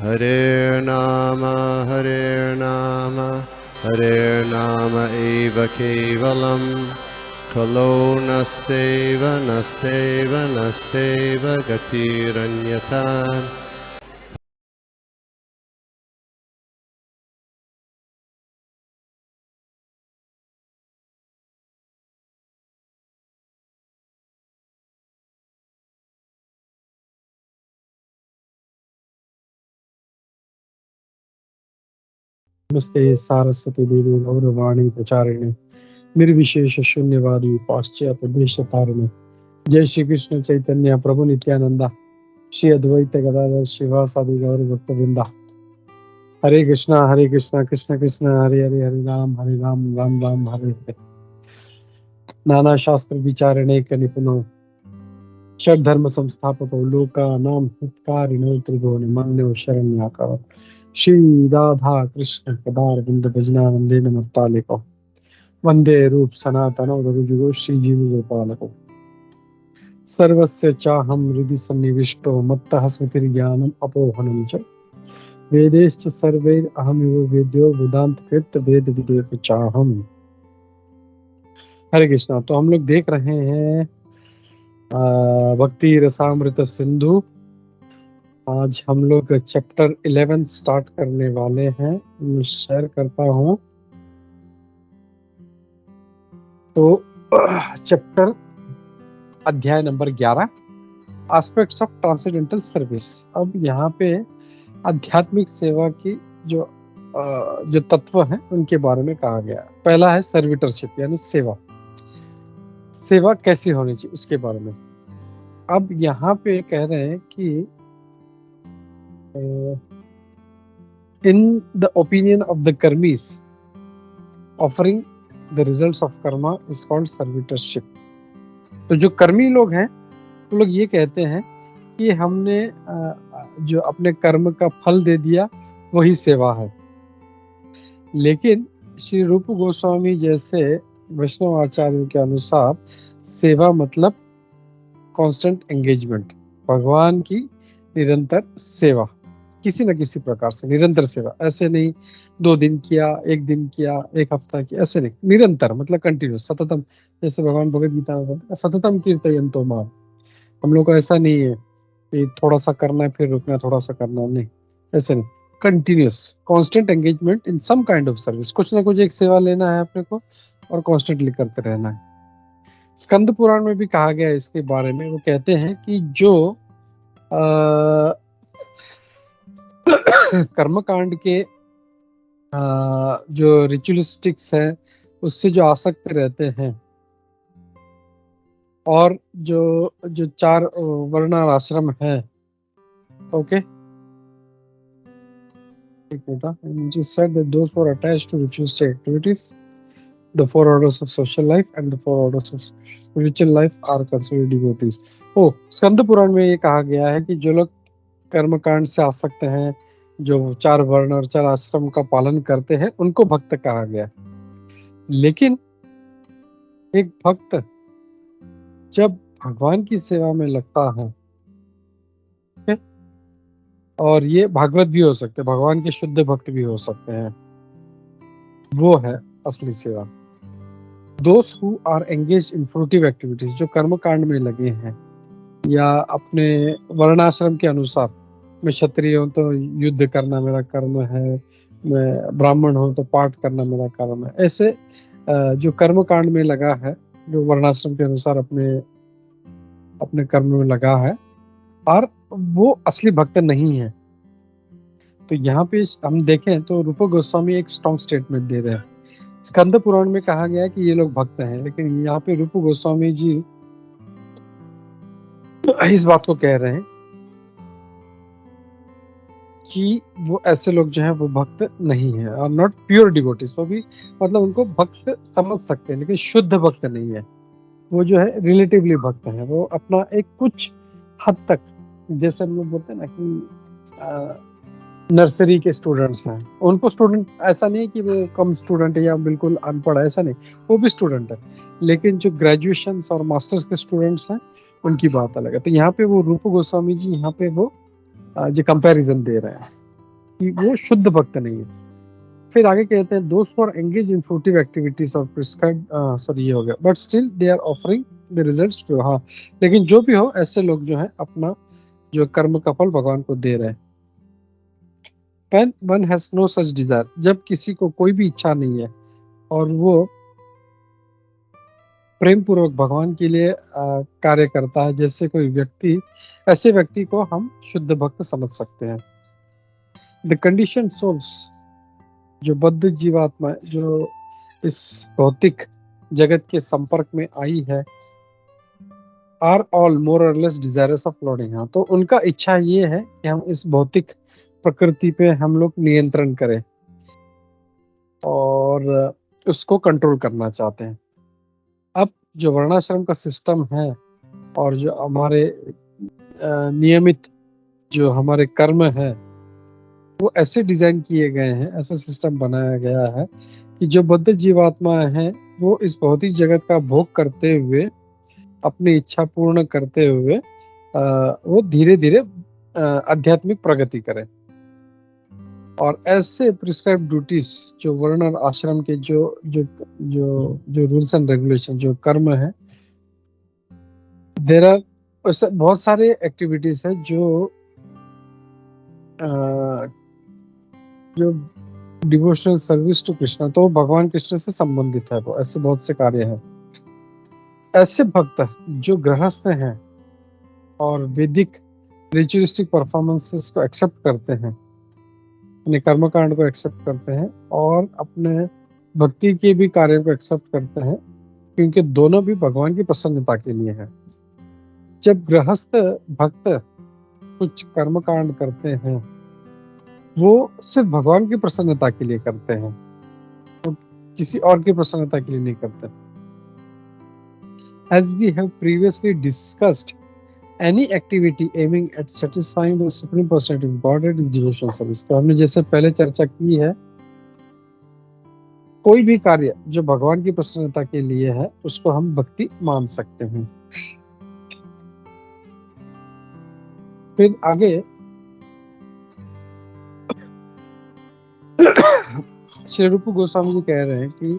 Hare Nama, Hare Nama eva kevalam, Kalo nasteva, nasteva, nasteva gatiranyata. नमस्ते सारस्वती देवी गौरवाणी प्रचारिणे निर्विशेष शून्यवादी पाश्चात्य देश तारिणे। जय श्री कृष्ण चैतन्य प्रभु नित्यानंदा, श्री अद्वैत गदाधर शिवासादि गौर भक्त वृंदा। हरे कृष्णा कृष्ण कृष्ण हरे हरे, हरे राम राम राम हरे हरे। नाना शास्त्र विचारणे क निपुणो, षड धर्म संस्थापको लोकानां हितकारिणो त्रिभुवन मन्यो शरण्याकर। श्री राधा कृष्ण पदारविंद भजनानंदेन मुक्तालिको, वंदे रूप सनातनो रघुजुगो श्रीजीव गोपालको। सर्वस्य चाहं हृदि सन्निविष्टो मत्तः स्मृतिर्ज्ञानम् अपोहनं च, वेदैश्च सर्वैरहमिव वेद्यो वेदान्तकृत वेद विदेव चाहम्। हरे कृष्णा। तो हम लोग देख रहे हैं भक्ति रसामृत सिंधु। आज हम लोग चैप्टर 11 स्टार्ट करने वाले हैं। मैं शेयर करता हूं। तो चैप्टर अध्याय number 11, aspects of transcendental service. अब यहाँ पे आध्यात्मिक सेवा की जो तत्व हैं उनके बारे में कहा गया है। पहला है सर्विटरशिप यानी सेवा। सेवा कैसी होनी चाहिए इसके बारे में। अब यहाँ पे कह रहे हैं कि in the opinion of the karmis offering the results of karma is called servitorship. तो जो कर्मी लोग हैं वो लोग ये कहते हैं कि हमने जो अपने कर्म का फल दे दिया वही सेवा है। लेकिन श्री रूप गोस्वामी जैसे वैष्णव आचार्यों के अनुसार सेवा मतलब कांस्टेंट एंगेजमेंट, भगवान की निरंतर सेवा, किसी न किसी प्रकार से निरंतर सेवा। ऐसे नहीं 2 दिन किया, 1 दिन किया, 1 हफ्ता किया, ऐसे नहीं, निरंतर मतलब कंटिन्यूस, सततम। जैसे भगवान भगवद गीता में बोलते हैं सततम कीर्तयन्तो माम। हम लोग को ऐसा नहीं है कि थोड़ा सा करना है फिर रुकना, थोड़ा सा करना नहीं, ऐसे नहीं, continuous constant engagement in some kind of service. कुछ ना कुछ एक सेवा लेना है अपने को और कांस्टेंटली करते रहना है। स्कंद पुराण में भी कहा गया है इसके बारे में। वो कहते हैं कि जो कर्मकांड के जो रिचुअलिस्टिक्स हैं उससे जो आसक्त रहते हैं और जो 4 वर्णाश्रम है, okay, just said that those who are attached to ritualistic activities, the 4 orders of social life and the 4 orders of spiritual life are considered devotees. Skanda Purana में ये कहा गया है कि जो लोग कर्मकांड से आसक्त हैं, जो 4 वर्ण और 4 आश्रम का पालन करते हैं, उनको भक्त कहा गया। लेकिन एक भक्त जब भगवान की सेवा में लगता है, और ये भागवत भी हो सकते हैं, भगवान के शुद्ध भक्त भी हो सकते हैं, वो है असली सेवा। Those who are engaged in fruitive activities, जो कर्म कांड में लगे हैं या अपने वर्णाश्रम के अनुसार, मैं क्षत्रिय हूँ तो युद्ध करना मेरा कर्म है, मैं ब्राह्मण हूँ तो पाठ करना मेरा कर्म है, ऐसे जो कर्म कांड में लगा है, जो वर्णाश्रम के अनुसार अपने कर्म में लगा है, और वो असली भक्त नहीं है। तो यहाँ पे हम देखें तो रूप गोस्वामी एक स्ट्रॉन्ग स्टेटमेंट दे रहे हैं। स्कंद पुराण में कहा गया है कि ये लोग भक्त हैं, लेकिन यहाँ पे रूप गोस्वामी जी इस बात को कह रहे हैं कि वो ऐसे लोग जो हैं वो भक्त नहीं है, और नॉट प्योर डिवोटीज। तो भी मतलब उनको भक्त समझ सकते हैं लेकिन शुद्ध भक्त नहीं है। वो जो है रिलेटिवली भक्त है, वो अपना एक कुछ हद तक, जैसे हम लोग बोलते हैं ना कि नर्सरी के स्टूडेंट्स हैं, उनको स्टूडेंट ऐसा नहीं कि वो कम स्टूडेंट है या बिल्कुल अनपढ़ है, ऐसा नहीं, वो भी स्टूडेंट है। लेकिन जो ग्रेजुएशन और मास्टर्स के स्टूडेंट्स हैं उनकी बात अलग है। तो यहाँ पे वो रूप गोस्वामी जी यहाँ पे वो जो कंपैरिजन दे रहे हैं। कि वो शुद्ध भक्त नहीं है। फिर आगे कहते हैं दोस्त for engage in fruitive activities और प्रिस्क्राइब, सॉरी ये हो गया, but still they are offering the results to, हाँ लेकिन जो भी हो ऐसे लोग जो है अपना जो कर्म का फल भगवान को दे रहे हैं। When one has no such desire, जब किसी को कोई भी इच्छा नहीं है और वो प्रेम पूर्वक भगवान के लिए कार्य करता है, जैसे कोई व्यक्ति, ऐसे व्यक्ति को हम शुद्ध भक्त समझ सकते हैं। द कंडीशन सोल्स, जो बद्ध जीवात्मा जो इस भौतिक जगत के संपर्क में आई है, आर ऑल मोर और लेस डिजायरस ऑफ लॉर्डिंग, हाँ तो उनका इच्छा ये है कि हम इस भौतिक प्रकृति पे हम लोग नियंत्रण करें और उसको कंट्रोल करना चाहते हैं। अब जो वर्णाश्रम का सिस्टम है और जो हमारे नियमित जो हमारे कर्म है वो ऐसे डिजाइन किए गए हैं, ऐसा सिस्टम बनाया गया है कि जो बद्ध जीवात्मा है वो इस भौतिक जगत का भोग करते हुए अपनी इच्छा पूर्ण करते हुए वो धीरे धीरे आध्यात्मिक प्रगति करें। और ऐसे प्रिस्क्राइब ड्यूटीज जो वर्ण और आश्रम के जो जो जो जो रूल्स एंड रेगुलेशन जो कर्म है, देयर आर बहुत सारे एक्टिविटीज है जो जो डिवोशनल सर्विस टू कृष्णा, तो भगवान कृष्ण से संबंधित है, वो ऐसे बहुत से कार्य हैं। ऐसे भक्त जो गृहस्थ हैं और वैदिक रिचुअलिस्टिक परफॉर्मेंसेस को एक्सेप्ट करते हैं, अपने कर्मकांड को एक्सेप्ट करते हैं और अपने भक्ति के भी कार्यों को एक्सेप्ट करते हैं, क्योंकि दोनों भी भगवान की प्रसन्नता के लिए है। जब गृहस्थ भक्त कुछ कर्मकांड करते हैं वो सिर्फ भगवान की प्रसन्नता के लिए करते हैं, तो किसी और की प्रसन्नता के लिए नहीं करते। As we have previously discussed, any activity aiming at satisfying the Supreme Personality of Godhead is devotional service। तो हमने जैसे पहले चर्चा की है, कोई भी कार्य जो भगवान की प्रसन्नता के लिए है उसको हम भक्ति मान सकते हैं। फिर आगे श्री रूप गोस्वामी जी कह रहे हैं कि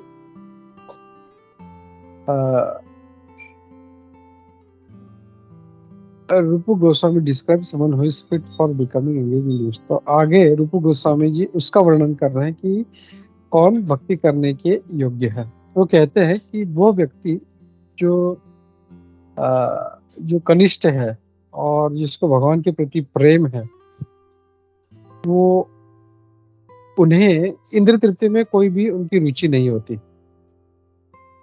रूप Goswami describe someone who is fit for becoming engage in use. तो आगे रूप गोस्वामी जी उसका वर्णन कर रहे हैं कि कौन भक्ति करने के योग्य है। वो कहते हैं कि वो व्यक्ति जो कनिष्ठ है और जिसको भगवान के प्रति प्रेम है, वो उन्हें इंद्र तृप्ति में कोई भी उनकी रुचि नहीं होती।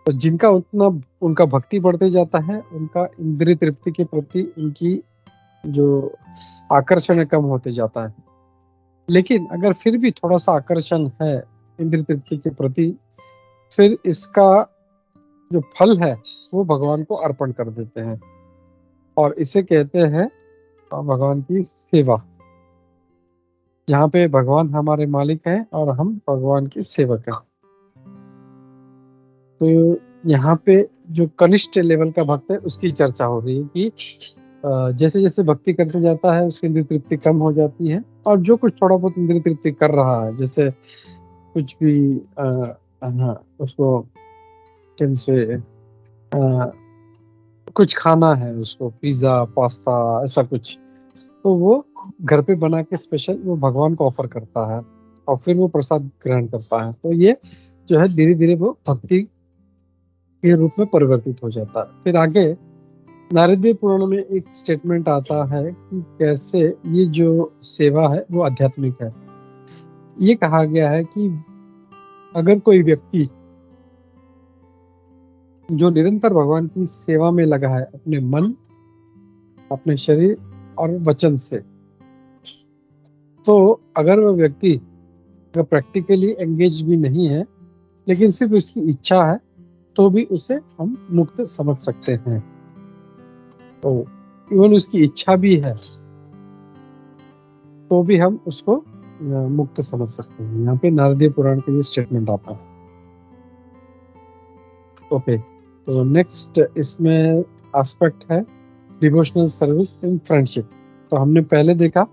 तो जिनका उतना उनका भक्ति बढ़ते जाता है, उनका इंद्रिय तृप्ति के प्रति उनकी जो आकर्षण है कम होते जाता है। लेकिन अगर फिर भी थोड़ा सा आकर्षण है इंद्रिय तृप्ति के प्रति, फिर इसका जो फल है वो भगवान को अर्पण कर देते हैं और इसे कहते हैं भगवान की सेवा, जहाँ पे भगवान हमारे मालिक हैं और हम भगवान के सेवक हैं। तो यहाँ पे जो कनिष्ठ लेवल का भक्त है उसकी चर्चा हो रही है कि जैसे जैसे भक्ति करते जाता है उसकी इंद्रिय तृप्ति कम हो जाती है, और जो कुछ थोड़ा बहुत इंद्रिय तृप्ति कर रहा है, जैसे कुछ भी उसको कैसे कुछ खाना है, उसको पिज्जा पास्ता ऐसा कुछ, तो वो घर पे बना के स्पेशल वो भगवान को ऑफर करता है और फिर वो प्रसाद ग्रहण करता है। तो ये जो है धीरे धीरे वो भक्ति के रूप में परिवर्तित हो जाता है। फिर आगे नारदीय पुराण में एक स्टेटमेंट आता है कि कैसे ये जो सेवा है वो आध्यात्मिक है। ये कहा गया है कि अगर कोई व्यक्ति जो निरंतर भगवान की सेवा में लगा है अपने मन, अपने शरीर और वचन से, तो अगर वह व्यक्ति अगर प्रैक्टिकली एंगेज भी नहीं है लेकिन सिर्फ उसकी इच्छा है, तो भी उसे हम मुक्त समझ सकते हैं। तो इवन उसकी इच्छा भी है तो भी हम उसको मुक्त समझ सकते हैं। यहाँ पे नारदीय पुराण के लिए स्टेटमेंट आता है। ओके, तो नेक्स्ट इसमें एस्पेक्ट है डिवोशनल सर्विस इन फ्रेंडशिप। तो हमने पहले देखा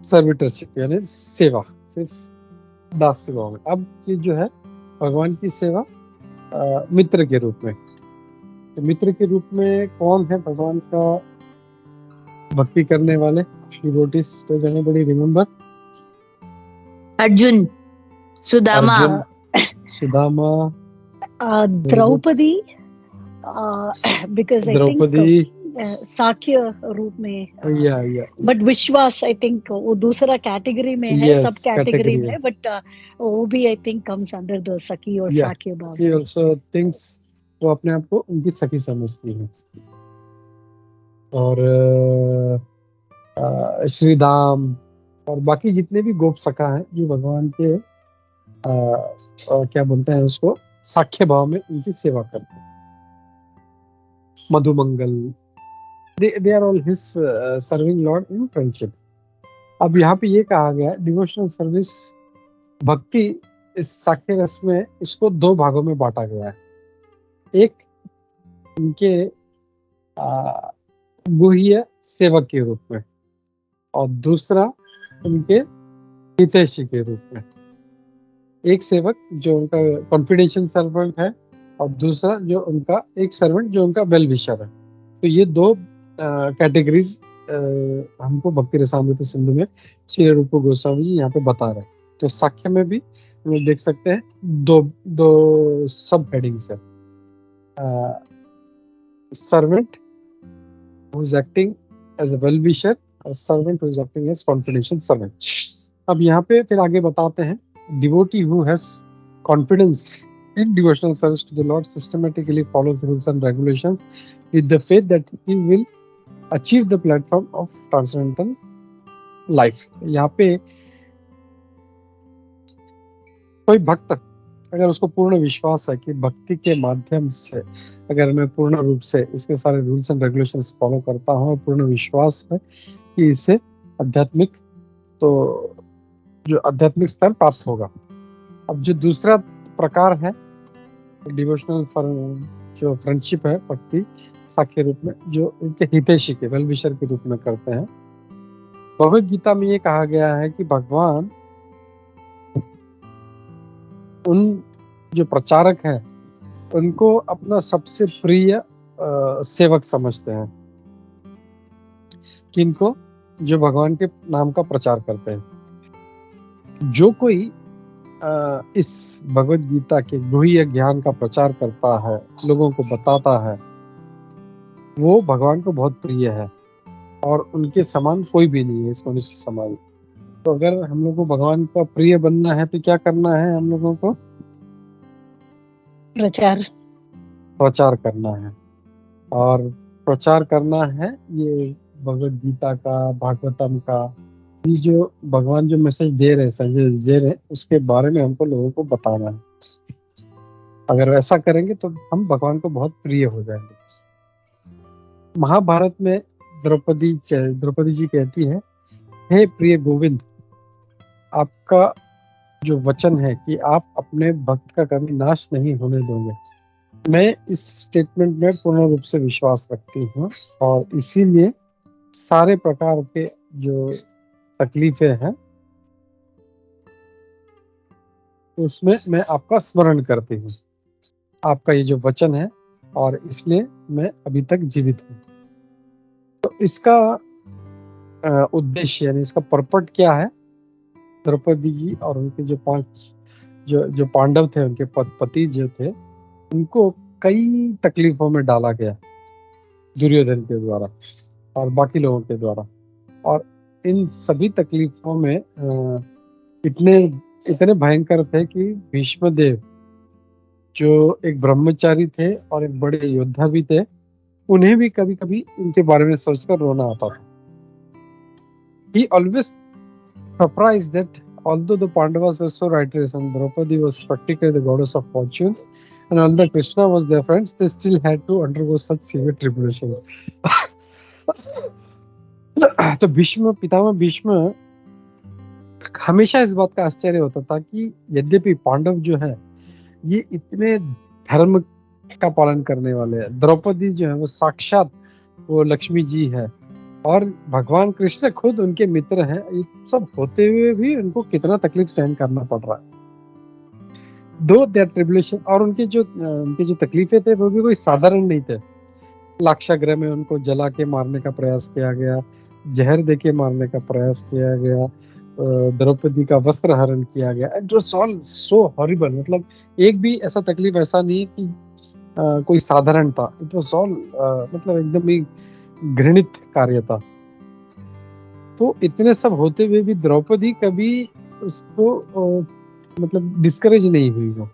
सर्विटरशिप यानी सेवा, सिर्फ दास सेवा में। अब ये जो है भगवान की सेवा मित्र के रूप में। तो मित्र के रूप में कौन है भगवान का भक्ति करने वाले devotees? Does anybody remember? Arjun, Sudama, Arjun, Sudama, Draupadi, because I think Draupadi, साक्य रूप में, या बट विश्वास आई थिंक वो दूसरा कैटेगरी में है, Yes, सब कैटेगरी category में है। है, बट वो भी I think comes under the सखी और Yeah, साक्य भाव she में। also thinks, वो अपने आप को उनकी सखी समझती है। और श्री धाम और बाकी जितने भी गोप सखा हैं जो भगवान के क्या बोलते हैं उसको, साख्य भाव में उनकी सेवा करते हैं। Madhumangal, they are all his serving Lord in friendship। अब यहाँ पे ये कहा गया डिवोशनल सर्विस, भक्ति इस साख्य रस में इसको दो भागों में बांटा गया है। एक उनके गुह्य सेवक के रूप में और दूसरा उनके हितैषी के रूप में। एक सेवक जो उनका कॉन्फिडेंशियल सर्वेंट है और दूसरा जो उनका एक सर्वेंट जो उनका वेल विशर है। तो ये दो कैटेगरीज हमको भक्ति रसामृत सिंधु में श्री रूप गोस्वामी जी यहाँ पे बता रहे हैं। तो साख्य में भी हम लोग देख सकते हैं दो सब हेडिंग्स है, servant who is acting as a well wisher और servant who is acting as confidential servant। अब यहाँ पे फिर आगे बताते हैं, devotee who has confidence in devotional service to the Lord systematically follows rules and regulations with the faith that he will achieve the platform of transcendental life। यहाँ पे कोई भक्त अगर उसको पूर्ण विश्वास है कि भक्ति के माध्यम से अगर मैं पूर्ण रूप से इसके सारे रूल्स एंड रेगुलेशंस फॉलो करता हूँ और पूर्ण विश्वास है कि इससे आध्यात्मिक आध्यात्मिक स्तर प्राप्त होगा। अब जो दूसरा प्रकार है डिवोशनल जो फ्रेंडशिप है भक्ति साख्य रूप में, जो इनके हितैषी के वेल विशर के रूप में करते हैं। भगवद गीता में ये कहा गया है कि भगवान उन जो प्रचारक हैं उनको अपना सबसे प्रिय सेवक समझते हैं, किनको? जो भगवान के नाम का प्रचार करते हैं। जो कोई इस भगवद गीता के गुह्य ज्ञान का प्रचार करता है, लोगों को बताता है, वो भगवान को बहुत प्रिय है और उनके समान कोई भी नहीं है इस मनुष्य समाज। तो अगर हम लोग को भगवान का प्रिय बनना है तो क्या करना है? हम लोगों को प्रचार करना है। और प्रचार करना है ये भगवद गीता का, भागवतम का, ये जो भगवान जो मैसेज दे रहे हैं, संदेश दे रहे हैं, उसके बारे में हमको लोगों को बताना है। अगर ऐसा करेंगे तो हम भगवान को बहुत प्रिय हो जाएंगे। महाभारत में द्रौपदी जी कहती है, हे प्रिय गोविंद, आपका जो वचन है कि आप अपने भक्त का कभी नाश नहीं होने दोगे, मैं इस स्टेटमेंट में पूर्ण रूप से विश्वास रखती हूँ और इसीलिए सारे प्रकार के जो तकलीफें हैं उसमें मैं आपका स्मरण करती हूँ, आपका ये जो वचन है, और इसलिए मैं अभी तक जीवित हूँ। तो इसका उद्देश्य यानी इसका पर्पट क्या है? द्रौपदी जी और उनके जो 5 जो पांडव थे, उनके पति जो थे, उनको कई तकलीफों में डाला गया दुर्योधन के द्वारा और बाकी लोगों के द्वारा। और इन सभी तकलीफों में इतने भयंकर थे कि भीष्मदेव जो एक ब्रह्मचारी थे और एक बड़े योद्धा भी थे, उन्हें भी कभी कभी उनके बारे में सोचकर रोना आता था। He always surprised that although the Pandavas were so righteous and Draupadi was practically the goddess of fortune, and although Krishna was their friends, they still had to undergo such severe tribulation. तो भीष्म, पितामह भीष्म हमेशा इस बात का आश्चर्य होता था कि यद्यपि पांडव जो है ये इतने धर्म का पालन करने वाले हैं, द्रौपदी जो है वो साक्षात वो लक्ष्मी जी है और भगवान कृष्ण खुद उनके मित्र हैं, ये सब होते हुए भी उनको कितना तकलीफ सहन करना पड़ रहा है। दो देयर ट्रिबुलेशन, और उनकी जो तकलीफें थे वो भी कोई साधारण नहीं थे। लाक्षागृह में उनको जला के मारने का प्रयास किया गया, जहर दे के मारने का प्रयास किया गया, द्रौपदी का वस्त्र हरण किया गया। It was all so horrible, मतलब एक भी ऐसा तकलीफ ऐसा नहीं है कि कोई साधारण था। इट वाज ऑल मतलब एकदम ही घृणित कार्य था। तो इतने सब होते हुए भी द्रौपदी कभी उसको मतलब डिस्करेज नहीं हुई। वो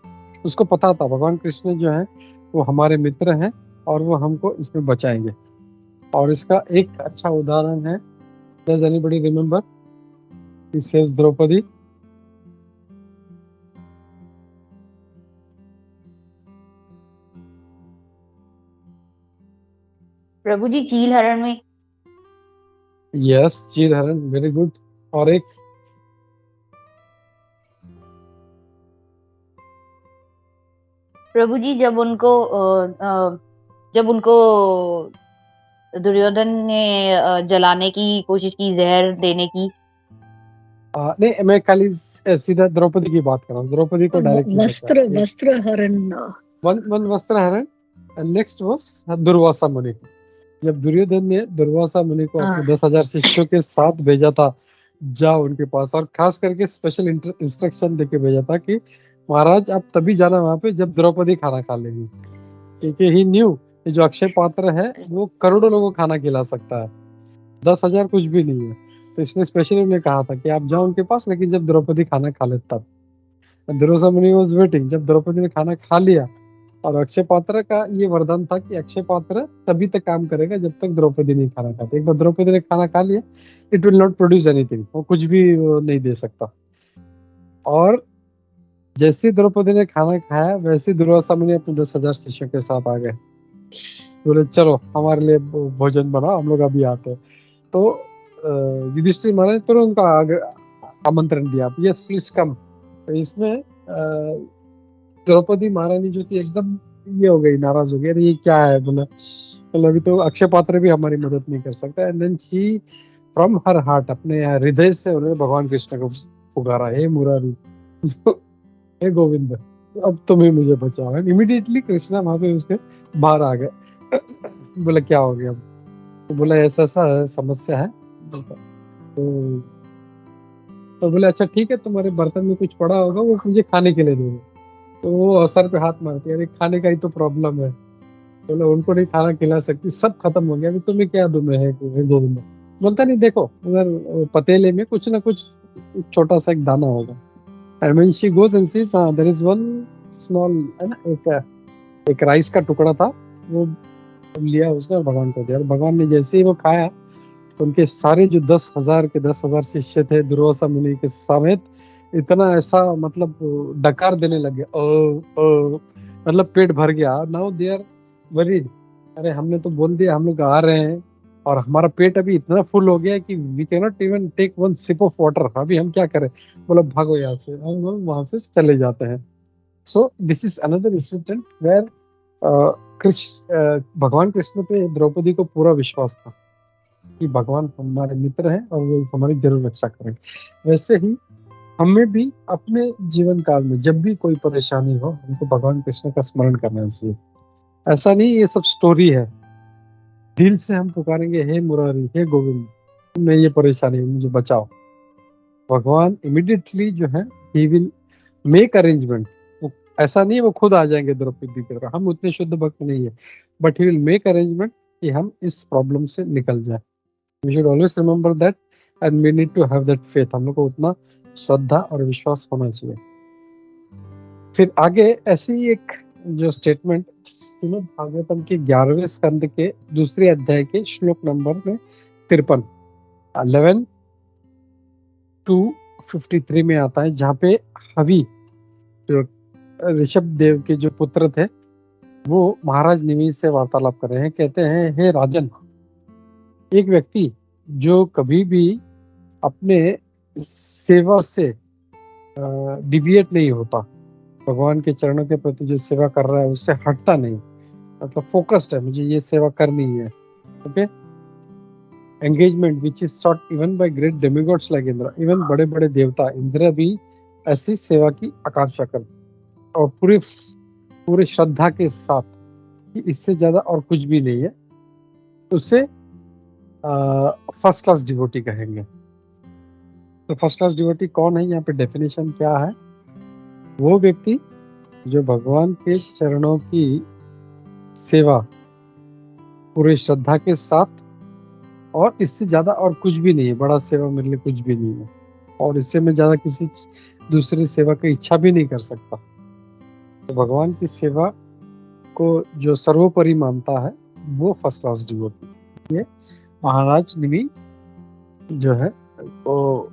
उसको पता था भगवान कृष्ण जो है वो हमारे मित्र हैं और वो हमको इसमें बचाएंगे। और इसका एक अच्छा उदाहरण है, does anybody remember he saves Draupadi? प्रभु जी चील हरण में। यस, चीर हरण, वेरी गुड। और एक प्रभु जी जब उनको दुर्योधन ने जलाने की कोशिश की, जहर देने की। नहीं, मैं खाली सीधा द्रौपदी की बात कर रहा हूँ, द्रौपदी को डायरेक्टली बचा। वस्त्र हरण। वन वस्त्र हरण, एंड नेक्स्ट वाज दुर्वासा मुनि। जब दुर्योधन ने दुर्वासा मुनि को अपने 10,000 शिष्यों के साथ भेजा था, जाओ उनके पास, और खास करके स्पेशल इंस्ट्रक्शन देके भेजा था कि महाराज आप तभी जाना वहां पे जब द्रौपदी खाना खा लेगी, क्योंकि ही न्यू कि जो अक्षय पात्र है वो करोड़ों लोगों को खाना खिला सकता है, 10,000 कुछ भी नहीं है। तो इसने स्पेशली उन्हें कहा था कि आप जाओ उनके पास, लेकिन जब द्रौपदी खाना खा ले तब। दुर्वासा मुनि वाज वेटिंग, जब द्रौपदी ने खाना खा लिया, और अक्षय पात्र का ये वरदान था कि अक्षय पात्र तभी तक काम करेगा जब तक द्रौपदी नहीं खाना खाती। एक बार द्रौपदी ने खाना खा लिया, it will not produce anything, वो कुछ भी नहीं दे सकता। और जैसे द्रौपदी ने खाना खाया वैसे दुर्वासा मुनि अपने 10,000 शिष्यों के साथ आ गए, बोले चलो हमारे लिए भोजन बनाओ, हम लोग अभी आते हैं। तो युधिष्ठिर महाराज तुरंत उनका आमंत्रण दिया, यस प्लीज कम। तो इसमें द्रौपदी महारानी जो थी एकदम ये हो गई, नाराज हो गई, अरे ये क्या है, बोला मतलब अभी तो अक्षय पात्र भी हमारी मदद नहीं कर सकता। And then she from her heart, अपने हृदय से उन्होंने भगवान कृष्ण को पुकारा, हे मुरारी हे गोविंद, अब तुम ही मुझे बचाओ। इमीडिएटली कृष्णा वहां पे उसके बाहर आ गए। बोला क्या हो गया? तो बोला ऐसा ऐसा समस्या है। तो बोले अच्छा ठीक है, तुम्हारे बर्तन में कुछ पड़ा होगा, वो मुझे खाने के लिए दे दो। तो वो सर पे हाथ मारती है, अरे खाने का ही तो प्रॉब्लम है, बोले उनको नहीं खाना खिला सकती, सब खत्म हो गया, अभी तुम्हें क्या दूं मैं, है गोविंद। बोलता नहीं, देखो उधर पतेले में कुछ ना कुछ छोटा सा एक दाना होगा। And when she goes and sees, there is one small, है ना, एक राइस का टुकड़ा था, वो लिया उसने और भगवान को दिया। और भगवान ने जैसे ही वो खाया तो उनके सारे जो 10,000 के 10,000 शिष्य थे दुर्वासा मुनि के समेत, इतना ऐसा मतलब डकार देने लगे, ओ मतलब पेट भर गया। नाउ दे आर वरीड, अरे हमने तो बोल दिया हम लोग आ रहे हैं और हमारा पेट अभी इतना फुल हो गया कि we can not even take one sip of water, अभी हम क्या करें? बोला भागो यहाँ से, हम लोग वहां से चले जाते हैं। So this is another incident where Bhagwan Krishna पे द्रौपदी को पूरा विश्वास था कि भगवान हमारे मित्र हैं और वो हमारी जरूर रक्षा करेंगे। वैसे ही हमें भी अपने जीवन काल में जब भी कोई परेशानी हो, हमको भगवान कृष्ण का स्मरण करना चाहिए। ऐसा नहीं ये सब स्टोरी है, दिल से हम पुकारेंगे, हे मुरारी, हे गोविंद, मैं ये परेशानी है, मुझे बचाओ। भगवान इमिडिएटली जो है ही विल मेक अरेंजमेंट। ऐसा नहीं है वो खुद आ जाएंगे द्रौपदी की तरह, हम उतने शुद्ध भक्त नहीं है, but he will make arrangement कि हम इस प्रॉब्लम से निकल जाए। We should always remember that and we need to have that faith. हम लोग को उतना श्रद्धा और विश्वास होना चाहिए। फिर आगे ऐसी एक जो स्टेटमेंट श्रीमद् भागवतम के 11वें स्कंद के दूसरे अध्याय के श्लोक नंबर में 53 11 to 53 में आता है, जहाँ पे हवि जो ऋषभ देव के जो पुत्र थे वो महाराज निमिष से वार्तालाप कर रहे हैं। कहते हैं, हे राजन, एक व्यक्ति जो कभी भी अपने सेवा से डिविएट नहीं होता, भगवान के चरणों के प्रति जो सेवा कर रहा है उससे हटता नहीं, मतलब फोकस्ड है, मुझे ये सेवा करनी है, okay. engagement which is sought even by great demigods like Indra. Even बड़े बड़े देवता इंद्र भी ऐसी सेवा की आकांक्षा करते और पूरे श्रद्धा के साथ कि इससे ज्यादा और कुछ भी नहीं है, उसे फर्स्ट क्लास डिवोटी कहेंगे। तो फर्स्ट क्लास डिवोटी कौन है, यहाँ पे डेफिनेशन क्या है? वो व्यक्ति जो भगवान के चरणों की सेवा पूरे श्रद्धा के साथ और इससे ज्यादा और कुछ भी नहीं है, बड़ा सेवा मेरे लिए कुछ भी नहीं है और इससे मैं ज्यादा किसी दूसरी सेवा की इच्छा भी नहीं कर सकता। तो भगवान की सेवा को जो सर्वोपरि मानता है वो फर्स्ट क्लास डिवोटी। ये महाराज निमि जो है वो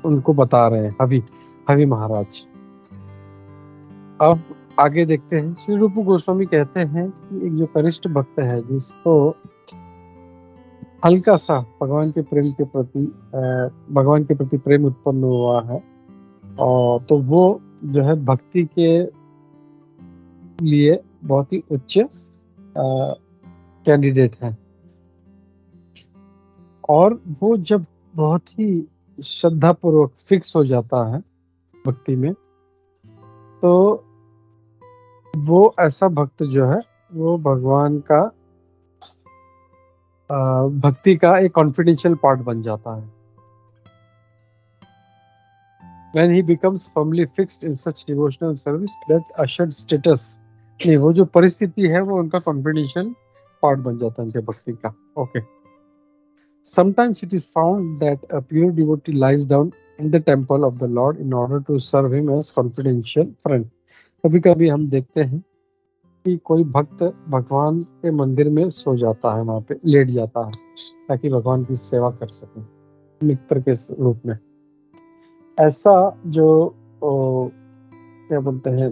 उनको बता रहे हैं, हवि महाराज। अब आगे देखते हैं। श्री रूप गोस्वामी कहते हैं कि एक जो कनिष्ठ भक्त है जिसको हल्का सा भगवान के प्रति प्रेम उत्पन्न हुआ है और तो वो जो है भक्ति के लिए बहुत ही उच्च कैंडिडेट है और वो जब बहुत ही श्रद्धा पूर्वक फिक्स हो जाता है भक्ति में, तो वो ऐसा भक्त जो है वो भगवान का भक्ति का एक कॉन्फिडेंशियल पार्ट बन जाता है। When he becomes firmly fixed in such devotional service, that assured status, नहीं, वो जो परिस्थिति है वो उनका कॉन्फिडेंशियल पार्ट बन जाता है उनके भक्ति का। Okay. Sometimes it is found that a pure devotee lies down in the temple of the Lord in order to serve him as confidential friend. कभी-कभी हम देखते हैं कि कोई भक्त भगवान के मंदिर में सो जाता है, वहां पे लेट जाता है ताकि भगवान की सेवा कर सके मित्र के रूप में। ऐसा जो क्या बोलते हैं,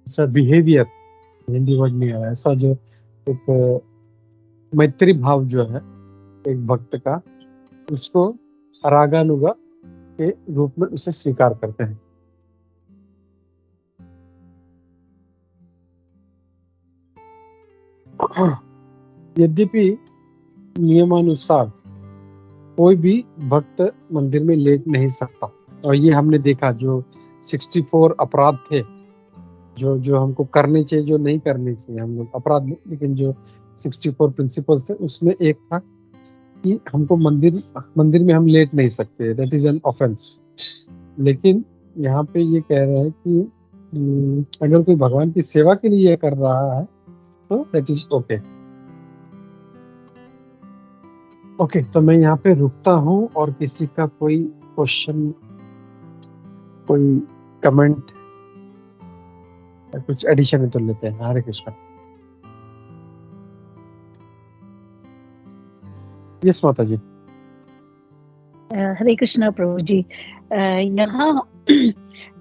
ऐसा बिहेवियर, हिंदी वर्ड नहीं आ रहा, ऐसा जो एक मैत्री भाव जो है एक भक्त का, उसको रागानुगा के रूप में उसे स्वीकार करते हैं। यद्यपि नियमानुसार कोई भी भक्त मंदिर में लेट नहीं सकता और ये हमने देखा जो 64 अपराध थे जो हमको करने चाहिए, जो नहीं करने चाहिए हम लोग अपराध में, लेकिन जो 64 प्रिंसिपल्स थे उसमें एक था कि हमको मंदिर में हम लेट नहीं सकते, दैट इज एन ऑफेंस। लेकिन यहाँ पे ये कह रहे हैं कि अगर कोई भगवान की सेवा के लिए कर रहा है तो दैट इज ओके। ओके, तो मैं यहाँ पे रुकता हूँ और किसी का कोई क्वेश्चन, कोई कमेंट या कुछ एडिशन है तो लेते हैं। हरे कृष्णा। यस माता जी। हरे कृष्णा प्रभु जी। यहाँ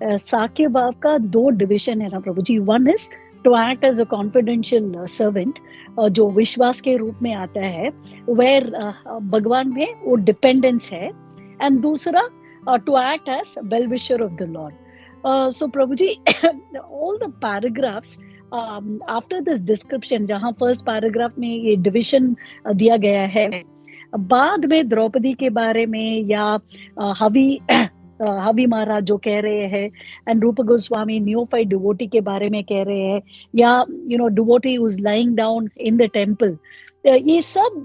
साक्य भाव का 2 डिविजन है ना प्रभु जी। One is to act as a confidential servant, जो विश्वास के रूप में आता है, वेयर भगवान में वो डिपेंडेंस है, एंड दूसरा to act as well wisher of the lord. So Prabhu ji, all the paragraphs after this description, जहाँ फर्स्ट पैराग्राफ में ये डिविजन दिया गया है, बाद में द्रौपदी के बारे में या हवि महाराज जो कह रहे हैं, एंड रूप गोस्वामी न्यूफाइड डिवोटी के बारे में कह रहे हैं, या devotee who is lying down in the temple, ये सब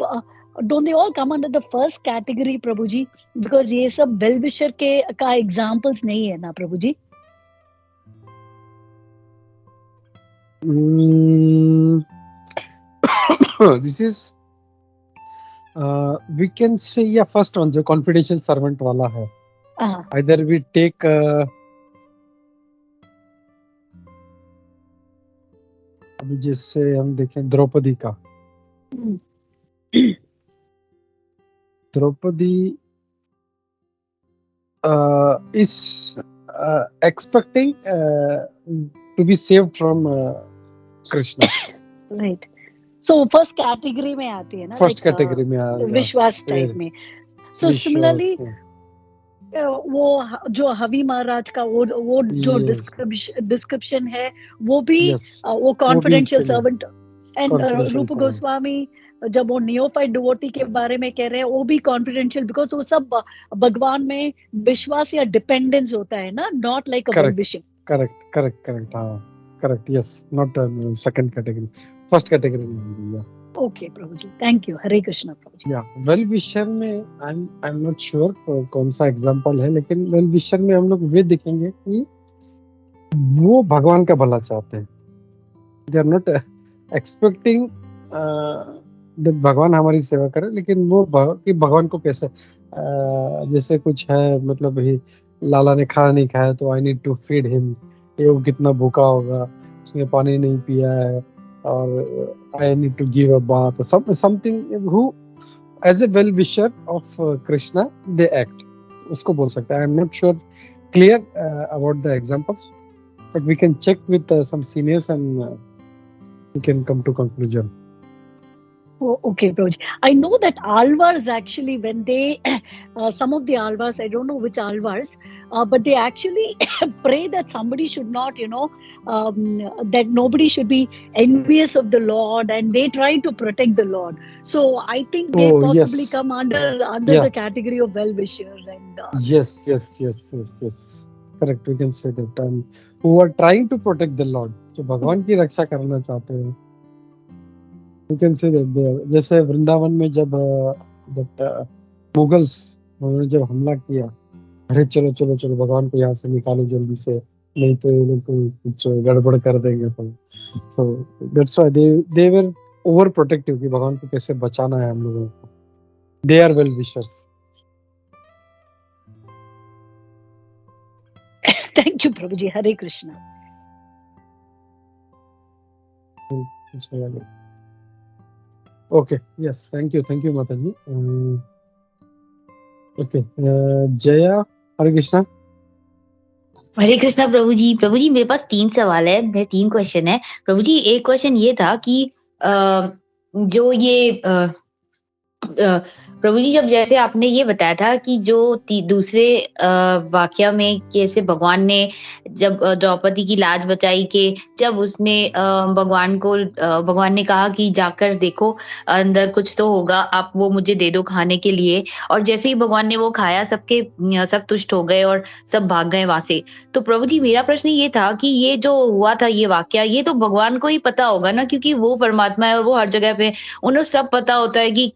don't they all come under the first category Prabhu ji? Because ये सब वेल विशर का एग्जांपल्स नहीं है ना प्रभु जी? This is we can say, yeah, first one जो confidential servant वाला है, either we take अभी जैसे हम देखें द्रौपदी का, Draupadi is expecting to be saved from Krishna. Right. So first category में आती है ना, फर्स्ट कैटेगरी में विश्वास टाइप में। सो सिमिलरली वो जो हवि महाराज का वो जो डिस्क्रिप्शन है, वो भी वो कॉन्फिडेंशियल सर्वेंट, एंड कॉन्फिडेंशियल रूप सा है। गोस्वामी जब वो नियोफाइट डिवोटी के बारे में कह रहे हैं वो भी कॉन्फिडेंशियल, बिकॉज वो सब भगवान में विश्वास या डिपेंडेंस होता है ना, not like a well correct wishing. Correct, हाँ correct, yes, not second category, first category में। या ओके प्रभु जी, थैंक यू, हरे कृष्णा प्रभु जी। या वेल विशर में आई एम नॉट श्योर कौन सा एग्जांपल है, लेकिन वेल विशर में हम लोग वे देखेंगे कि वो भगवान का भला चाहते हैं। दे आर नॉट एक्सपेक्टिंग भगवान हमारी सेवा करे, लेकिन वो कि भगवान को कैसे जैसे कुछ है, मतलब ही लाला ने खाना नहीं खाया तो I need to feed him, ये वो कितना भूखा होगा, उसने पानी नहीं पिया है, और I need to give a bath, something who as a well wisher of Krishna they act, उसको बोल सकते हैं। I am not sure clear about the examples, but we can check with some seniors and we can come to conclusion. Oh, okay, Prabhuji. I know that alvars actually, when they, some of the alvars, I don't know which alvars, but they actually pray that somebody should not, that nobody should be envious of the Lord, and they try to protect the Lord. So I think they Oh, possibly yes. come under Yeah. the category of well-wisher. And Yes. Correct. We can say that. And who are trying to protect the Lord, जो भगवान की रक्षा करना चाहते हैं। You can say that they are, जैसे वृंदावन में जब Mughals उन्होंने जब हमला किया, अरे चलो भगवान को यहाँ से निकालो जल्दी से, नहीं तो ये लोग कुछ गड़बड़ कर देंगे। तो so that's why they were over protective कि भगवान को कैसे बचाना है हम लोगों को। They are well wishers. thank you, Prabhuji. Hare Krishna. Okay. Yes. Thank you, Mataji. Okay. Jaya, Hare Krishna. हरे कृष्णा प्रभु जी मेरे पास 3 सवाल है, मेरे 3 क्वेश्चन है। प्रभु जी एक क्वेश्चन ये था कि जो ये प्रभु जी जब जैसे आपने ये बताया था कि जो दूसरे वाक्य में कैसे भगवान ने जब द्रौपदी की लाज बचाई के जब उसने भगवान ने कहा कि जाकर देखो अंदर कुछ तो होगा, आप वो मुझे दे दो खाने के लिए, और जैसे ही भगवान ने वो खाया सब तुष्ट हो गए और सब भाग गए वहां से। तो प्रभु जी मेरा प्रश्न ये था कि ये जो हुआ था ये वाक्य, ये तो भगवान को ही पता होगा ना, क्योंकि वो परमात्मा है और वो हर जगह पे उन्हें सब पता होता है कि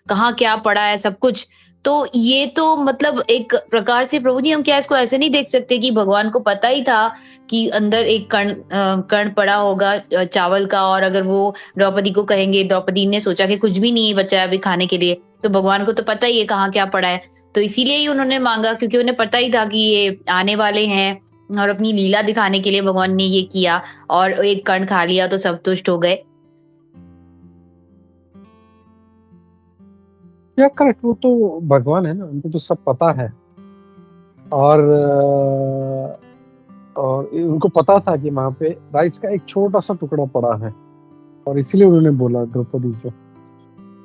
कहाँ क्या पड़ा है सब कुछ। तो ये तो मतलब एक प्रकार से प्रभु जी हम क्या इसको ऐसे नहीं देख सकते कि भगवान को पता ही था कि अंदर एक कण पड़ा होगा चावल का, और अगर वो द्रौपदी को कहेंगे, द्रौपदी ने सोचा कि कुछ भी नहीं बचा है अभी खाने के लिए, तो भगवान को तो पता ही है कहाँ क्या पड़ा है, तो इसीलिए ही उन्होंने मांगा, क्योंकि उन्हें पता ही था कि ये आने वाले हैं और अपनी लीला दिखाने के लिए भगवान ने ये किया, और एक कण खा लिया तो सब तुष्ट हो गए। या करेक्ट, वो तो भगवान है ना, उनको तो सब पता है, और उनको पता था कि वहां पे राइस का एक छोटा सा टुकड़ा पड़ा है, और इसीलिए उन्होंने बोला द्रौपदी से,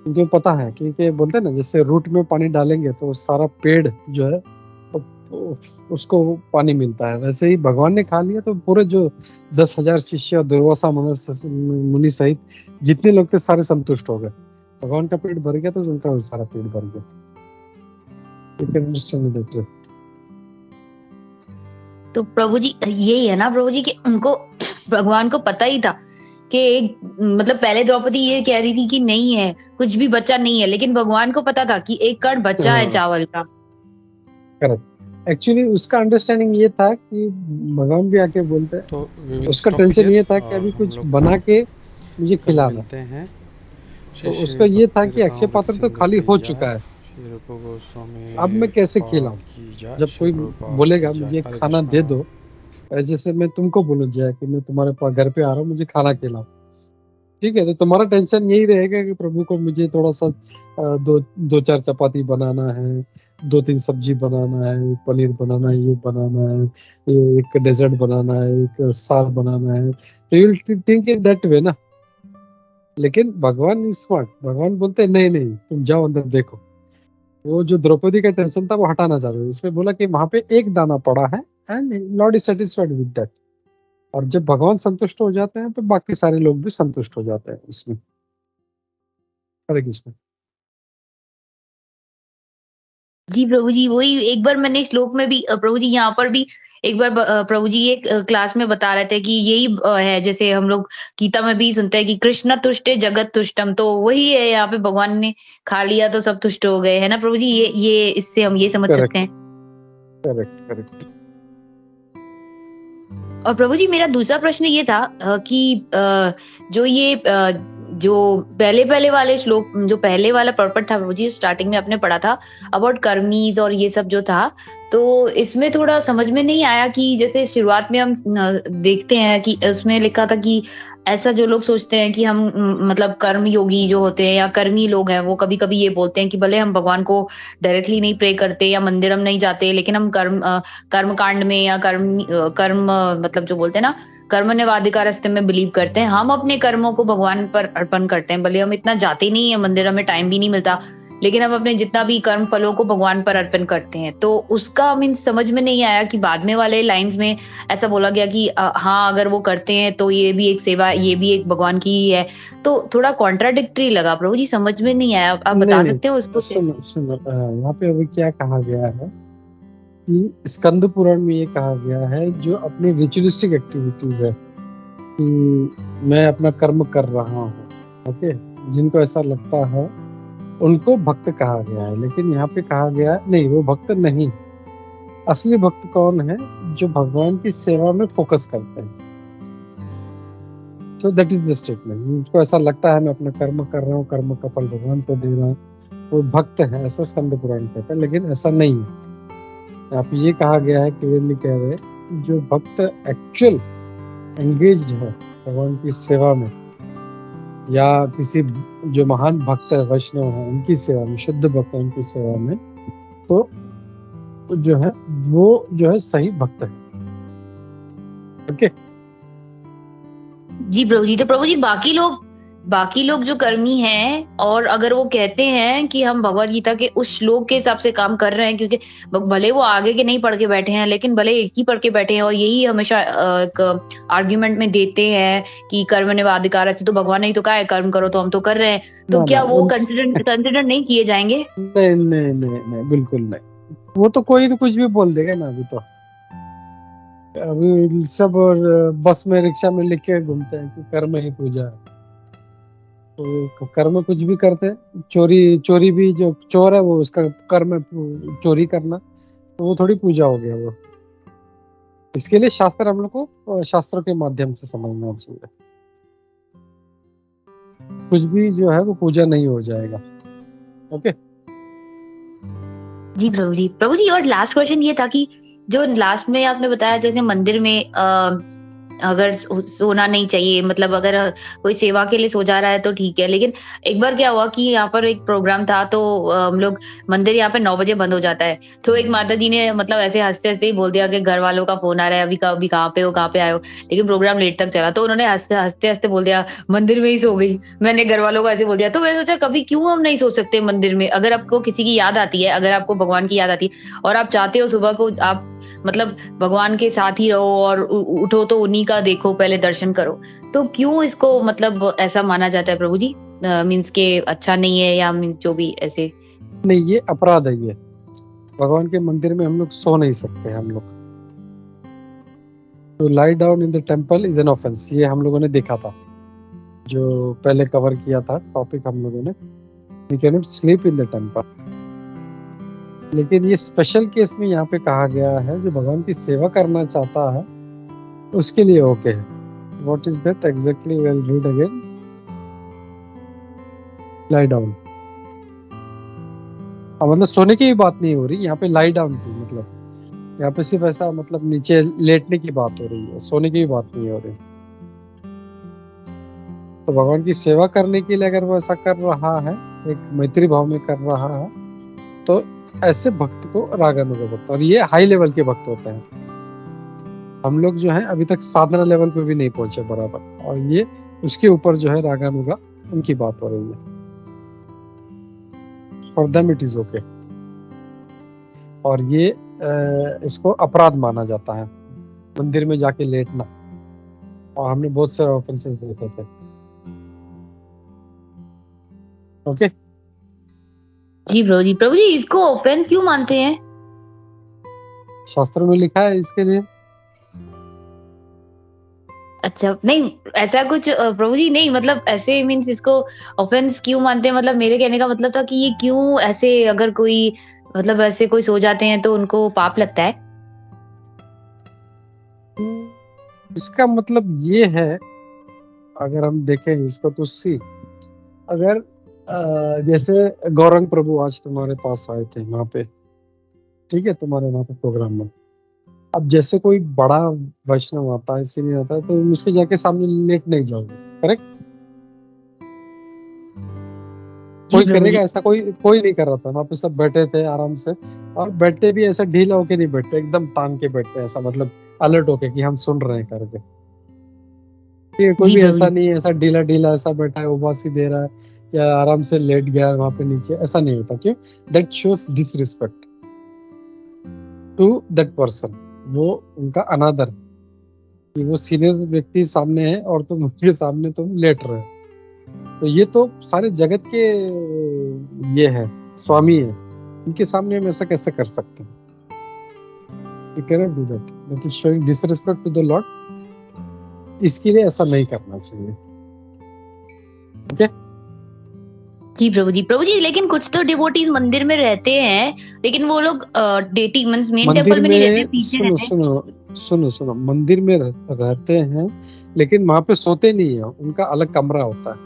उनको पता है कि बोलते हैं ना, जैसे रूट में पानी डालेंगे तो सारा पेड़ जो है तो उसको पानी मिलता है, वैसे ही भगवान ने खा लिया तो पूरे जो 10,000 शिष्य दुर्वासा मुनि सहित जितने लोग थे सारे संतुष्ट हो गए। भगवान का पेट भर गया तो उनका सारा पेट भर गया। तो प्रभु जी यही है ना प्रभु जी कि उनको भगवान को पता ही था कि मतलब पहले द्रौपदी ये कह रही थी कि नहीं है, कुछ भी बच्चा नहीं है, लेकिन भगवान को पता था कि एक कण बच्चा है चावल का। करेक्ट, एक्चुअली उसका अंडरस्टैंडिंग ये था कि भगवान भी आके बोलते हैं, तो उसका टेंशन ये था कि अभी कुछ बना के मुझे खिलाना, हैं। तो उसका ये था कि अक्षय पात्र तो खाली हो चुका है, अब मैं कैसे खिलाऊं, जब कोई बोलेगा मुझे खाना दे दो, जैसे मैं तुमको बोलूं जाए कि मैं तुम्हारे पास घर पे आ रहा हूँ, मुझे खाना खिलाओ, ठीक है, तो तुम्हारा टेंशन यही रहेगा कि प्रभु को मुझे थोड़ा सा 2-4 चपाती बनाना है, 2-3 सब्जी बनाना है, पनीर बनाना है, ये बनाना है, ये एक डेजर्ट बनाना है, एक साग बनाना है, तो you will think in that way ना। लेकिन भगवान इज स्मार्ट, भगवान बोलते नहीं तुम जाओ अंदर देखो, वो जो द्रौपदी का टेंशन था वो हटाना चाहते थे, इसमें बोला कि वहां पे एक दाना पड़ा है and Lord is satisfied with that, और जब भगवान संतुष्ट हो जाते हैं तो बाकी सारे लोग भी संतुष्ट हो जाते हैं उसमें। हरे कृष्ण। जी प्रभु जी, वही एक बार मैंने श्लोक में भी प्रभु जी यहाँ पर भी एक बार प्रभु जी एक क्लास में बता रहे थे कि यही है, जैसे हम लोग गीता में भी सुनते हैं कि कृष्ण तुष्टे जगत तुष्टम, तो वही है यहाँ पे, भगवान ने खा लिया तो सब तुष्ट हो गए, है ना प्रभु जी? ये इससे हम ये समझ सकते करेक्ट, हैं। Correct, correct. और प्रभु जी मेरा दूसरा प्रश्न ये था कि जो ये जो पहले वाले श्लोक, जो पहले वाला पर्पट था प्रभु जी, स्टार्टिंग में आपने पढ़ा था अबाउट कर्मीज और ये सब जो था, तो इसमें थोड़ा समझ में नहीं आया कि जैसे शुरुआत में हम देखते हैं कि उसमें लिखा था कि ऐसा जो लोग सोचते हैं कि हम मतलब कर्म योगी जो होते हैं या कर्मी लोग हैं, वो कभी कभी ये बोलते हैं कि भले हम भगवान को डायरेक्टली नहीं प्रे करते या मंदिर हम नहीं जाते, लेकिन हम कर्म कांड में या कर्म मतलब जो बोलते हैं ना, कर्मण्यवाधिकार रास्ते में बिलीव करते हैं। हम अपने कर्मों को भगवान पर अर्पण करते हैं, भले हम इतना जाते नहीं है मंदिर, हमें टाइम भी नहीं मिलता, लेकिन हम अपने जितना भी कर्म फलों को भगवान पर अर्पण करते हैं। तो उसका मीन्स समझ में नहीं आया कि बाद में वाले लाइंस में ऐसा बोला गया कि हाँ अगर वो करते हैं तो ये भी एक सेवा, ये भी एक भगवान की ही है। तो थोड़ा कॉन्ट्राडिक्टरी लगा प्रभु जी, समझ में नहीं आया, आप बता नहीं, सकते हो उसको? सुनो, सुनो, यहाँ पे अभी क्या कहा गया है कि स्कंद पुराण में ये कहा गया है, जो अपनी रिचुअलिस्टिक एक्टिविटीज है कि मैं अपना कर्म कर रहा हूँ, ओके, जिनको ऐसा लगता है उनको भक्त कहा गया है। लेकिन यहाँ पे कहा गया है नहीं, वो भक्त नहीं। असली भक्त कौन है? जो भगवान की सेवा में फोकस करते हैं। तो दैट इज द स्टेटमेंट। उनको ऐसा लगता है मैं अपना कर्म कर रहा हूँ, कर्म का फल भगवान को दे रहा हूँ, वो भक्त है, ऐसा स्कंद पुराण कहता है। लेकिन ऐसा नहीं है। यहाँ पे ये कहा गया है, क्लियरली कह रहे हैं, जो भक्त एक्चुअल एंगेज्ड है भगवान की सेवा में, या किसी जो महान भक्त है, वैष्णव है, उनकी सेवा में, शुद्ध भक्त है उनकी सेवा में, तो जो है वो जो है सही भक्त है। ओके। जी प्रभु जी, तो प्रभु जी बाकी लोग जो कर्मी हैं, और अगर वो कहते हैं कि हम भगवत गीता के उस श्लोक के हिसाब से काम कर रहे हैं, क्योंकि भले वो आगे के नहीं पढ़ के बैठे हैं, लेकिन भले एक ही पढ़ के बैठे हैं और यही हमेशा एक आर्ग्यूमेंट में देते हैं कि कर्मण्येवाधिकार है, तो भगवान ने ही तो कहा है कर्म करो, तो हम तो कर रहे हैं, तो ना, क्या ना, वो कंसिडर नहीं किए जाएंगे? नहीं, नहीं, नहीं, नहीं, बिल्कुल नहीं। वो तो कोई तो कुछ भी बोल देगा ना। अभी सब बस में, रिक्शा में लिख के घूमते हैं कि कर्म ही पूजा है। तो कर्म कुछ भी करते हैं। चोरी भी, जो चोर है वो उसका कर्म है चोरी करना, तो वो थोड़ी पूजा हो गया वो। इसके लिए शास्त्र हम लोग को शास्त्रों के माध्यम से समझना चाहिए। कुछ भी जो है वो पूजा नहीं हो जाएगा। ओके। जी प्रभु जी, और लास्ट क्वेश्चन ये था कि जो लास्ट में आपने बताया, जैसे मंदिर में अगर सोना नहीं चाहिए, मतलब अगर कोई सेवा के लिए सो जा रहा है तो ठीक है, लेकिन एक बार क्या हुआ कि यहाँ पर एक प्रोग्राम था, तो हम लोग मंदिर यहाँ पे 9 बजे बंद हो जाता है, तो एक माता जी ने मतलब ऐसे हंसते हंसते ही बोल दिया कि घर वालों का फोन आ रहा है, अभी कहाँ पे हो, कहाँ पे आए हो, लेकिन प्रोग्राम लेट तक चला, तो उन्होंने हंसते हंसते बोल दिया मंदिर में ही सो गई। मैंने घर वालों को ऐसे बोल दिया, तो मैंने सोचा कभी क्यों हम नहीं सो सकते मंदिर में? अगर आपको किसी की याद आती है, अगर आपको भगवान की याद आती है और आप चाहते हो सुबह को आप मतलब भगवान के साथ ही रहो और उठो तो उन्हीं का देखो, पहले दर्शन करो, तो क्यों इसको मतलब ऐसा माना जाता है प्रभु जी? मीन्स के अच्छा नहीं है, या मीन्स जो भी ऐसे? नहीं, ये अपराध है। ये भगवान के मंदिर में हम लोग सो नहीं सकते। हम लोग to lie down in the temple is an offence. ये हम लोगों ने देखा था, जो पहले कवर किया था टॉपिक हम लोगों ने। We can not sleep in the temple. लेकिन ये स्पेशल केस में यहाँ पे कहा गया है, जो भगवान की सेवा करना चाहता है उसके लिए ओके है। What is that exactly? Will read again. Lie down, मतलब सोने की भी बात नहीं हो रही यहाँ पे, लाई डाउन की मतलब यहाँ पे सिर्फ ऐसा मतलब नीचे लेटने की बात हो रही है, सोने की भी बात नहीं हो रही। तो भगवान की सेवा करने के लिए अगर वो ऐसा कर रहा है, एक मैत्री भाव में कर रहा है, तो ऐसे भक्त को रागानुगा भक्त, और ये हाई लेवल के भक्त होते हैं। हम लोग जो है अभी तक साधना लेवल पे भी नहीं पहुंचे बराबर, और ये उसके ऊपर जो है रागानुगा उनकी बात हो रही है। For them it is okay. और ये इसको अपराध माना जाता है, मंदिर में जाके लेटना। और हमने बहुत सारे ऑफेंसेस देखे थे। ओके, जी प्रभु जी इसको ऑफेंस क्यों मानते हैं? शास्त्रों में लिखा है इसके लिए। अच्छा, नहीं ऐसा कुछ प्रभु जी नहीं, मतलब ऐसे मीन्स इसको ऑफेंस क्यों मानते हैं, मतलब मेरे कहने का मतलब था कि ये क्यों ऐसे, अगर कोई मतलब ऐसे कोई सो जाते हैं तो उनको पाप लगता है? इसका मतलब ये है, अगर हम देखें इसको तो सी, अगर जैसे गौरंग प्रभु आज तुम्हारे पास आए थे वहां पे, ठीक है, तुम्हारे वहां पे प्रोग्राम में। अब जैसे कोई बड़ा वैष्णव आता है, सीनियर आता है, तो उसके जाके सामने लेट नहीं जाओगे, करेक्ट? जी कोई प्रभु जी। करेगा ऐसा? कोई नहीं कर रहा था, वहां पे सब बैठे थे आराम से, और बैठते भी ऐसा ढीला होके नहीं बैठते, एकदम तान के बैठते हैं, ऐसा मतलब अलर्ट होके कि हम सुन रहे हैं करके। ठीक है, कोई जी भी प्रभु ऐसा जी। नहीं है, ऐसा ढीला ढीला ऐसा बैठा है, उबासी दे रहा है या आराम से लेट गया है वहां पे नीचे, ऐसा नहीं होता। क्यों? That shows disrespect to that person. वो उनका अनादर कि वो सीनियर व्यक्ति सामने है और तुम उनके सामने तुम लेट रहे हो। तो ये तो सारे जगत के ये है, स्वामी है, उनके सामने हम ऐसा कैसे कर सकते हैं? You cannot do that. That is showing disrespect to the Lord. इसके लिए ऐसा नहीं करना चाहिए। ओके? जी प्रभु जी, लेकिन कुछ तो डिवोटीज मंदिर में रहते हैं, लेकिन वो लोग डेटी मींस मेन मंदिर टेम्पल में नहीं रहते, में पीछे सुनो रहते हैं। सुनो सुनो, मंदिर में रहते हैं, लेकिन वहां पे सोते नहीं है, उनका अलग कमरा होता है,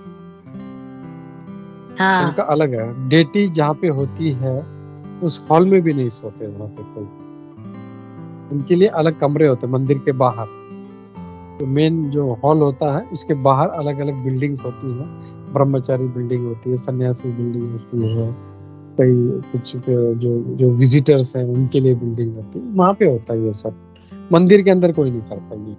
उनका हाँ अलग है। डेटी जहाँ पे होती है उस हॉल में भी नहीं सोते वहां पे कोई, उनके लिए अलग कमरे होते हैं मंदिर के बाहर। तो मेन जो हॉल होता है इसके बाहर अलग अलग बिल्डिंग्स होती हैं, ब्रह्मचारी बिल्डिंग होती है, सन्यासी बिल्डिंग होती है, कई कुछ जो जो विजिटर्स हैं उनके लिए बिल्डिंग होती है, वहां पे होता है ये सब। मंदिर के अंदर कोई नहीं करता ये।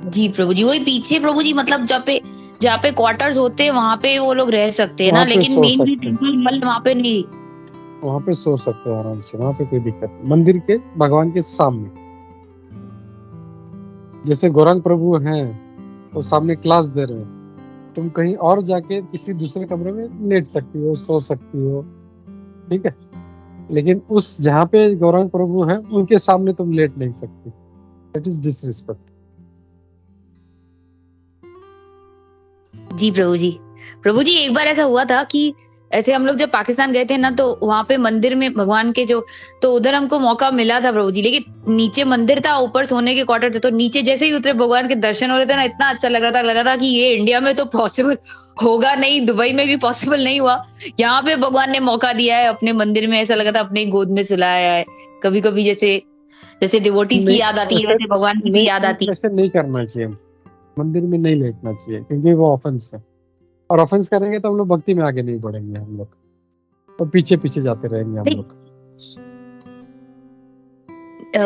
जी प्रभु जी, वही पीछे प्रभु जी, मतलब जहाँ पे क्वार्टर्स होते हैं वहां पे वो लोग रह सकते हैं ना, वहां पे लेकिन सो मेन सकते हैं, टेम्पल मतलब वहां पे नहीं। वहां पे सो सकते हैं आराम से, वहां पे कोई दिक्कत नहीं। मंदिर के भगवान के सामने, जैसे गौरंग प्रभु हैं वो सामने क्लास दे रहे हैं, तुम कहीं और जाके किसी दूसरे कमरे में लेट सकती हो, सो सकती हो, ठीक है, लेकिन उस जहाँ पे गौरंग प्रभु हैं उनके सामने तुम लेट नहीं सकती। That is disrespect. जी प्रभु जी एक बार ऐसा हुआ था कि ऐसे हम लोग जब पाकिस्तान गए थे ना, तो वहां पे मंदिर में भगवान के जो, तो उधर हमको मौका मिला था प्रभु जी, लेकिन नीचे मंदिर था, ऊपर सोने के क्वार्टर थे, तो नीचे जैसे ही उतरे भगवान के दर्शन हो रहे थे ना, इतना अच्छा लगा था कि ये इंडिया में तो पॉसिबल होगा नहीं, दुबई में भी पॉसिबल नहीं हुआ, यहाँ पे भगवान ने मौका दिया है अपने मंदिर में, ऐसा लगा था अपने गोद में सुलाया है। कभी कभी जैसे जैसे डिवोटीज की नहीं, याद आती है, ऐसे वैसे भगवान की भी याद आती है। वैसे नहीं करना चाहिए, मंदिर में नहीं लेटना चाहिए, क्योंकि वो ऑफेंस है, और ऑफेंस करेंगे तो हम लोग भक्ति में आगे नहीं बढ़ेंगे, हम लोग और पीछे पीछे जाते रहेंगे हम नहीं, लोग।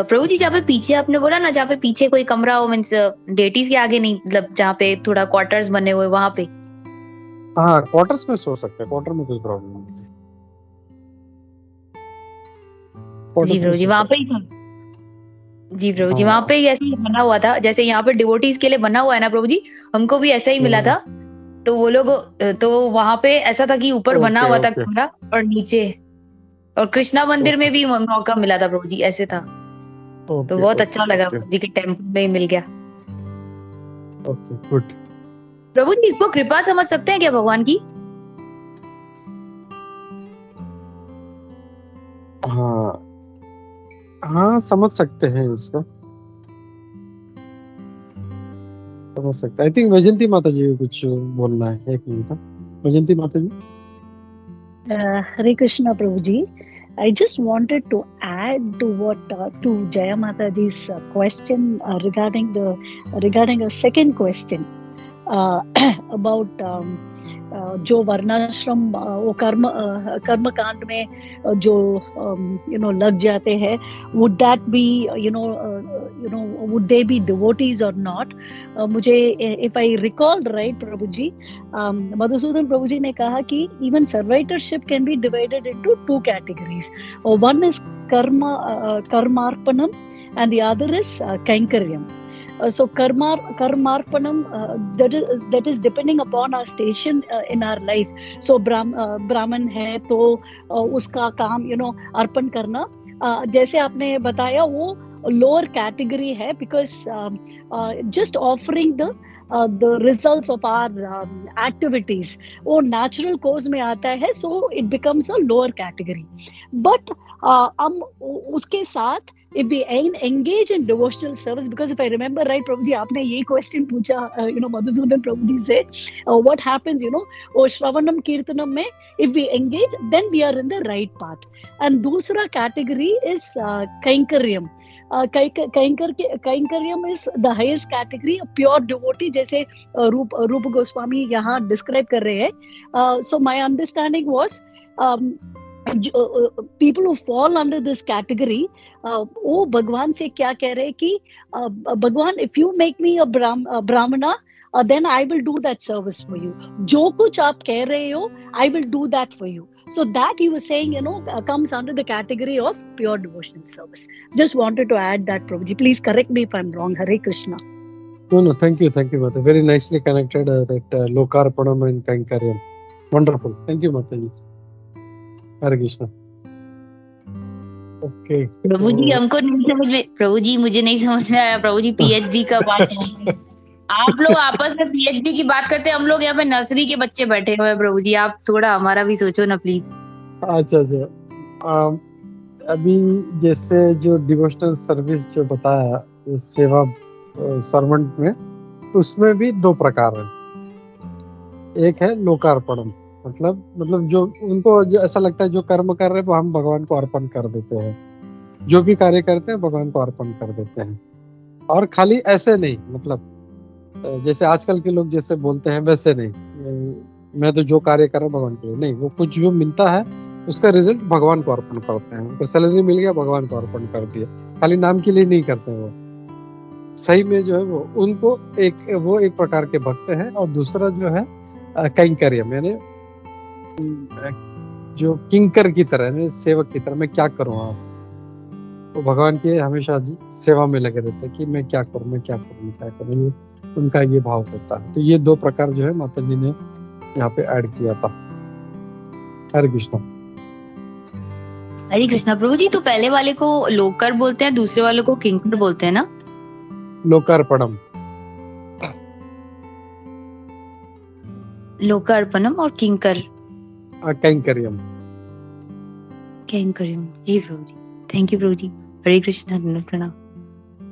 प्रभु जी जहाँ पे पीछे आपने बोला ना, जहाँ पे पीछे कोई कमरा हो, मीन्स डेटीज के आगे नहीं, मतलब जहाँ पे थोड़ा क्वार्टर्स बने हुए वहां पे। हाँ, क्वार्टर्स में सो सकते हैं, क्वार्टर में कोई प्रॉब्लम नहीं है, जी क्वार्टर्स में प्रभु जी सो वहां पे सकते ही हैं। था। जी प्रभु जी वहां हाँ, पे ही ऐसे ही बना हुआ था, जैसे यहाँ पे डिवोटीज के लिए बना हुआ है ना प्रभु जी, हमको भी ऐसा ही मिला था। तो वो लोग, तो वहां पे ऐसा था कि ऊपर बना ओके हुआ था ओके कमरा, और नीचे, और कृष्णा मंदिर में ओके भी मौका मिला था प्रभु जी, ऐसे था। तो ओके बहुत ओके अच्छा लगा, ओके प्रभु जी के टेम्पल में ही मिल गया। Okay, good. प्रभु जी इसको कृपा समझ सकते हैं क्या भगवान की? हाँ हाँ, समझ सकते हैं इसको, समझ सकते हैं। आई थिंक वैजंती माता जी को कुछ बोलना है, एक मिनट। वैजंती माता जी। Hare Krishna Prabhuji. I just wanted to add to what to Jaya Mataji's question regarding a second question about जो वर्णाश्रम वो कर्म कांड में जो लग जाते हैं, would that be would they be devotees or not? मुझे, if I recall right प्रभु जी, मधुसूदन प्रभु जी ने कहा कि even servitorship can be divided into two categories. One is karmarpanam and the other is Kainkaryam. So karmarpanam, that is depending upon our station in our life. So Brahman hai to uska kaam arpan karna, जैसे आपने बताया वो lower category है, because just offering the results of our activities वो natural course में आता है, so it becomes a lower category. But हम उसके साथ if we engage in devotional service, because if I remember right, Prabhu ji, आपने ये question पूछा, Madhusudan Prabhu ji से, what happens, वो Shravanam Kirtanam में, if we engage, then we are in the right path. And दूसरा category is Kainkaryam. Kainkaryam is the highest category, a pure devotee, जैसे रूप गोस्वामी यहाँ describe कर रहे हैं. So my understanding was people who fall under this category, वो भगवान से क्या कह रहे हैं कि भगवान, if you make me a brahmana, then I will do that service for you. जो कुछ आप कह रहे हो, I will do that for you. So that he was saying, comes under the category of pure devotional service. Just wanted to add that, Prabhuji. Please correct me if I'm wrong. Hare Krishna. No, thank you, Mata. Very nicely connected that Lokarpanam and Kainkaryam. Wonderful. Thank you, Mataji. Hare Krishna. Okay प्रभु जी हमको नहीं समझ में, प्रभु जी मुझे नहीं समझ में आया. प्रभु जी पीएचडी का बात है, आप लोग आपस में पीएचडी की बात करते हैं, हम लोग यहाँ पे नर्सरी के बच्चे बैठे हुए हैं. प्रभु जी आप थोड़ा हमारा भी सोचो ना प्लीज. अच्छा. अभी जैसे जो डिवोशनल सर्विस जो बताया सेवा सर्वेंट में, उसमें भी दो प्रकार है. एक है लोकार्पणम, मतलब जो उनको ऐसा लगता है जो कर्म कर रहे हैं वो हम भगवान को अर्पण कर देते हैं, जो भी कार्य करते हैं भगवान को अर्पण कर देते हैं. और खाली ऐसे नहीं, मतलब जैसे आजकल के लोग जैसे बोलते हैं वैसे नहीं, मैं तो जो कार्य कर रहा हूँ भगवान के लिए नहीं, वो कुछ जो मिलता है उसका रिजल्ट भगवान को अर्पण करते हैं. उनको सैलरी मिल गया, भगवान को अर्पण कर दिया, खाली नाम के लिए नहीं करते हैं. वो सही में जो है वो उनको एक प्रकार के भक्त हैं. और दूसरा जो है कैंकर्यम, यानी जो किंकर की तरह, सेवक की तरह, मैं क्या करूँ. आप तो भगवान के हमेशा सेवा में लगे रहते हैं कि मैं क्या करूँ. उनका ये भाव होता है. तो ये दो प्रकार जो है माता जी ने यहाँ पे ऐड किया था. हरे कृष्णा. हरे कृष्णा. प्रभु जी तो पहले वाले को लोकर बोलते हैं, दूसरे वाले को किंकर बोलते हैं ना? लोकार्पणम. लोकार्पणम और किंकर कैंकर्यम. जी प्रभु जी. थैंक यू प्रभु जी. हरे कृष्णा. प्रणाम.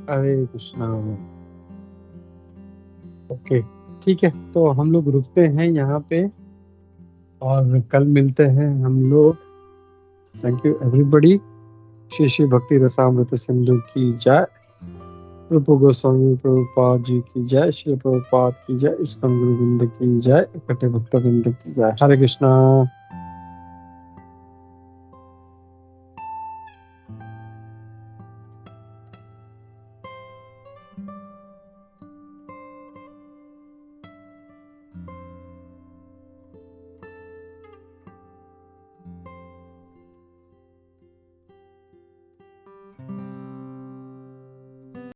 हरे कृष्णा. ओके, ठीक है. तो हम लोग रुकते हैं यहाँ पे और कल मिलते हैं हम लोग. Thank you everybody. Shri Shri भक्ति रसामृत सिंधु की जय. रूप गोस्वामी प्रभुपाद जी की जय. श्री प्रभुपाद की जय. इस्कॉन गुरुविंद की जय. इकट्ठे भक्तवृंद की जय. हरे कृष्णा.